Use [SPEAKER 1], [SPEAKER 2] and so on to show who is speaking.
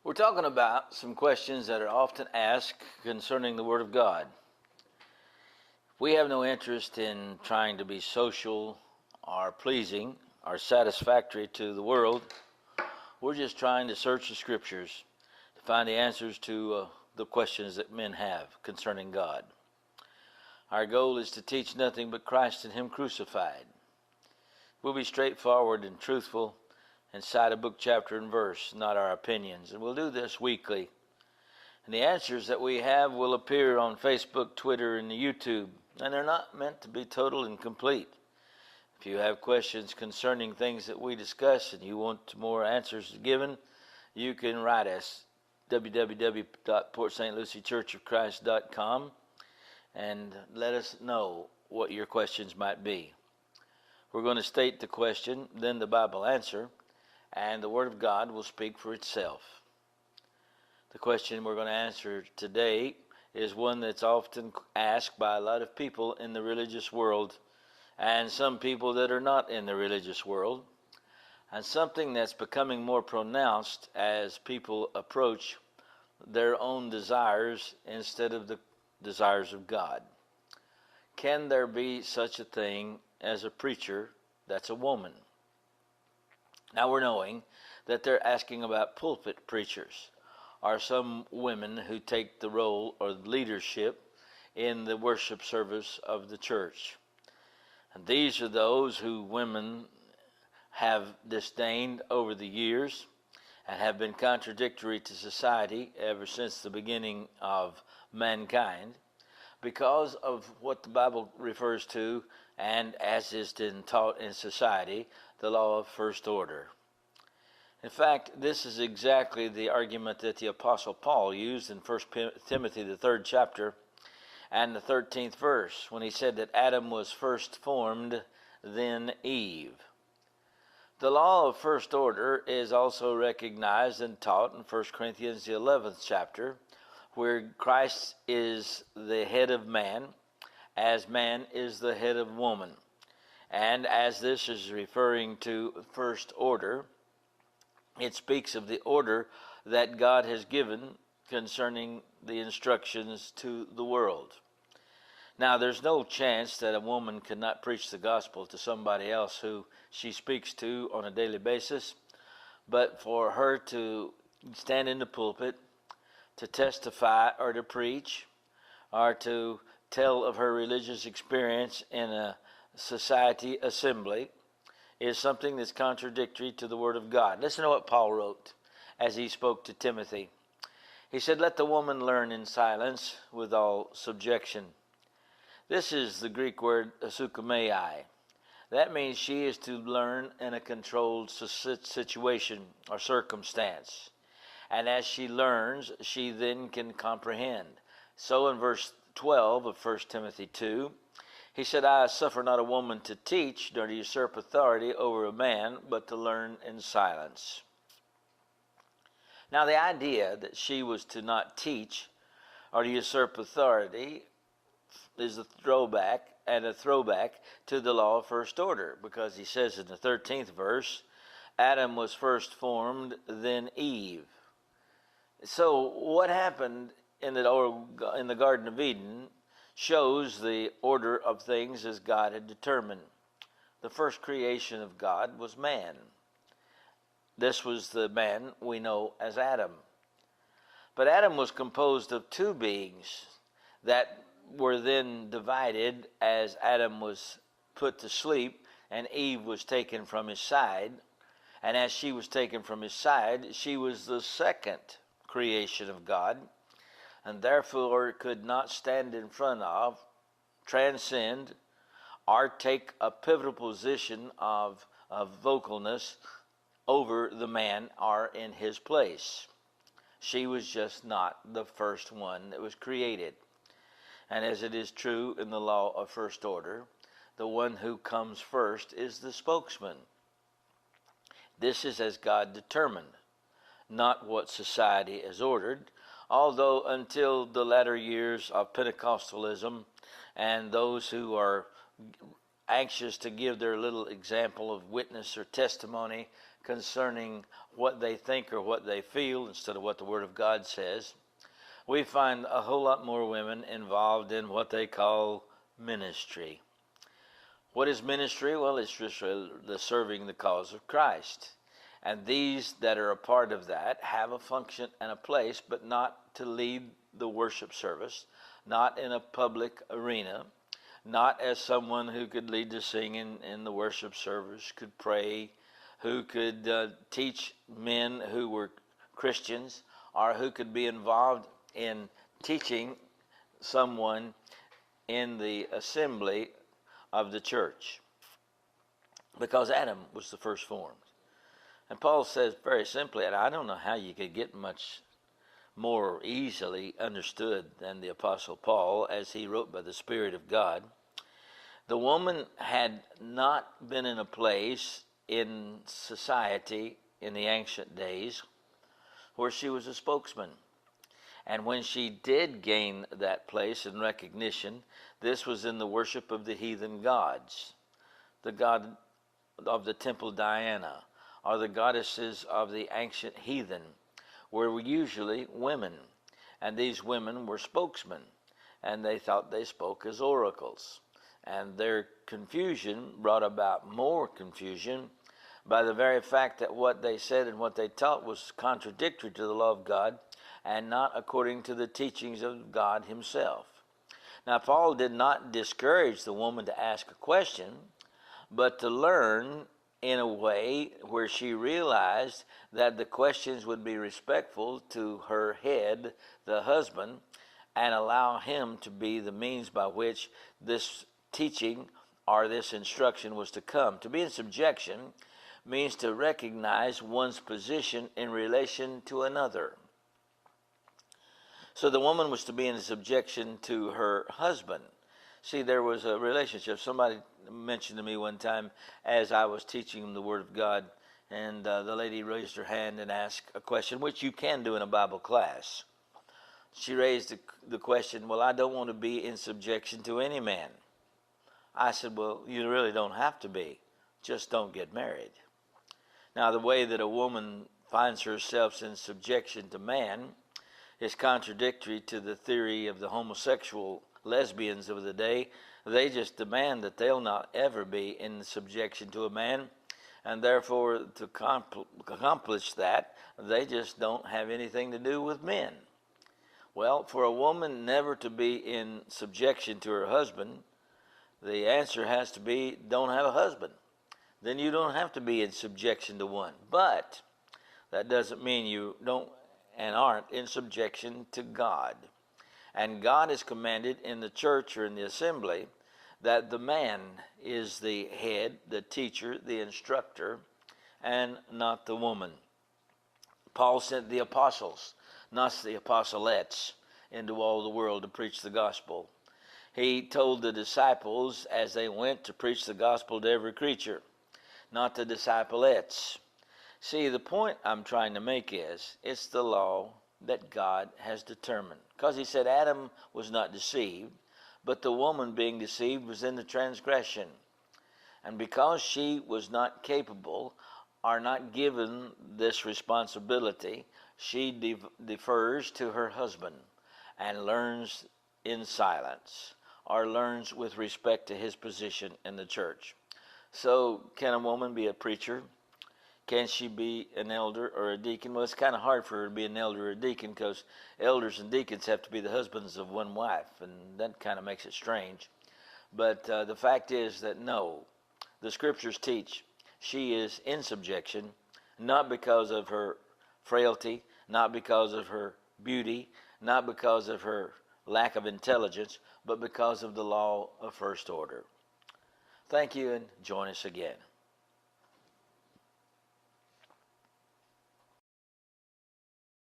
[SPEAKER 1] We're talking about some questions that are often asked concerning the Word of God. We have no interest in trying to be social or pleasing or satisfactory to the world. We're just trying to search the Scriptures to find the answers to the questions that men have concerning God. Our goal is to teach nothing but Christ and Him crucified. We'll be straightforward and truthful and cite a book, chapter, and verse, not our opinions. And we'll do this weekly. And the answers that we have will appear on Facebook, Twitter, and YouTube. And they're not meant to be total and complete. If you have questions concerning things that we discuss and you want more answers given, you can write us, www.portstluciechurchofchrist.com, and let us know what your questions might be. We're going to state the question, then the Bible answer, and the Word of God will speak for itself. The question we're going to answer today is one that's often asked by a lot of people in the religious world, and some people that are not in the religious world, and something that's becoming more pronounced as people approach their own desires instead of the desires of God. Can there be such a thing as a preacher that's a woman? Now we're knowing that they're asking about pulpit preachers, or some women who take the role or leadership in the worship service of the church. And these are those who women have disdained over the years and have been contradictory to society ever since the beginning of mankind, because of what the Bible refers to, and as is been taught in society, the law of first order. In fact, this is exactly the argument that the Apostle Paul used in 1 Timothy, the 3rd chapter, and the 13th verse, when he said that Adam was first formed, then Eve. The law of first order is also recognized and taught in 1 Corinthians, the 11th chapter, where Christ is the head of man, as man is the head of woman. And as this is referring to first order, it speaks of the order that God has given concerning the instructions to the world. Now, there's no chance that a woman cannot preach the gospel to somebody else who she speaks to on a daily basis, but for her to stand in the pulpit, to testify or to preach, or to tell of her religious experience in a society assembly, is something that's contradictory to the Word of God. Listen to what Paul wrote as he spoke to Timothy. He said, "Let the woman learn in silence with all subjection." This is the Greek word asukemai. That means she is to learn in a controlled situation or circumstance. And as she learns, she then can comprehend. So in verse 12 of 1 Timothy 2, he said, "I suffer not a woman to teach, nor to usurp authority over a man, but to learn in silence." Now the idea that she was to not teach or to usurp authority is a throwback to the law of first order, because he says in the 13th verse, Adam was first formed, then Eve. So what happened in the Garden of Eden shows the order of things as God had determined. The first creation of God was man. This was the man we know as Adam. But Adam was composed of two beings that were then divided as Adam was put to sleep and Eve was taken from his side. And as she was taken from his side, she was the second creation of God, and therefore could not stand in front of, transcend, or take a pivotal position of vocalness over the man or in his place. She was just not the first one that was created. And as it is true in the law of first order, the one who comes first is the spokesman. This is as God determined, not what society has ordered, although until the latter years of Pentecostalism and those who are anxious to give their little example of witness or testimony concerning what they think or what they feel instead of what the Word of God says. We find a whole lot more women involved in what they call ministry. What is ministry? Well, it's just the serving the cause of Christ. And these that are a part of that have a function and a place, but not to lead the worship service, not in a public arena, not as someone who could lead the singing in the worship service, could pray, who could teach men who were Christians, or who could be involved in teaching someone in the assembly of the church. Because Adam was the first formed. And Paul says very simply, and I don't know how you could get much more easily understood than the Apostle Paul as he wrote by the Spirit of God. The woman had not been in a place in society in the ancient days where she was a spokesman. And when she did gain that place in recognition, this was in the worship of the heathen gods, the god of the temple Diana, or the goddesses of the ancient heathen, were usually women. And these women were spokesmen, and they thought they spoke as oracles. And their confusion brought about more confusion by the very fact that what they said and what they taught was contradictory to the law of God and not according to the teachings of God himself. Now, Paul did not discourage the woman to ask a question, but to learn in a way where she realized that the questions would be respectful to her head, the husband, and allow him to be the means by which this teaching or this instruction was to come. To be in subjection means to recognize one's position in relation to another. So the woman was to be in subjection to her husband. See, there was a relationship. Somebody mentioned to me one time as I was teaching them the Word of God, and the lady raised her hand and asked a question, which you can do in a Bible class. She raised the question, well, I don't want to be in subjection to any man. I said, well, you really don't have to be. Just don't get married. Now, the way that a woman finds herself in subjection to man is contradictory to the theory of the homosexual lesbians of the day. They just demand that they'll not ever be in subjection to a man, and therefore to accomplish that, they just don't have anything to do with men. Well, for a woman never to be in subjection to her husband, the answer has to be don't have a husband. Then you don't have to be in subjection to one. But that doesn't mean you don't and aren't in subjection to God. And God has commanded in the church or in the assembly that the man is the head, the teacher, the instructor, and not the woman. Paul sent the apostles, not the apostolettes, into all the world to preach the gospel. He told the disciples as they went to preach the gospel to every creature, not the disciplettes. See, the point I'm trying to make is it's the law that God has determined. Because he said Adam was not deceived, but the woman being deceived was in the transgression. And because she was not capable or not given this responsibility, she defers to her husband and learns in silence or learns with respect to his position in the church. So can a woman be a preacher? Can she be an elder or a deacon? Well, it's kind of hard for her to be an elder or a deacon because elders and deacons have to be the husbands of one wife, and that kind of makes it strange. But the fact is that no, the scriptures teach she is in subjection, not because of her frailty, not because of her beauty, not because of her lack of intelligence, but because of the law of first order. Thank you, and join us again.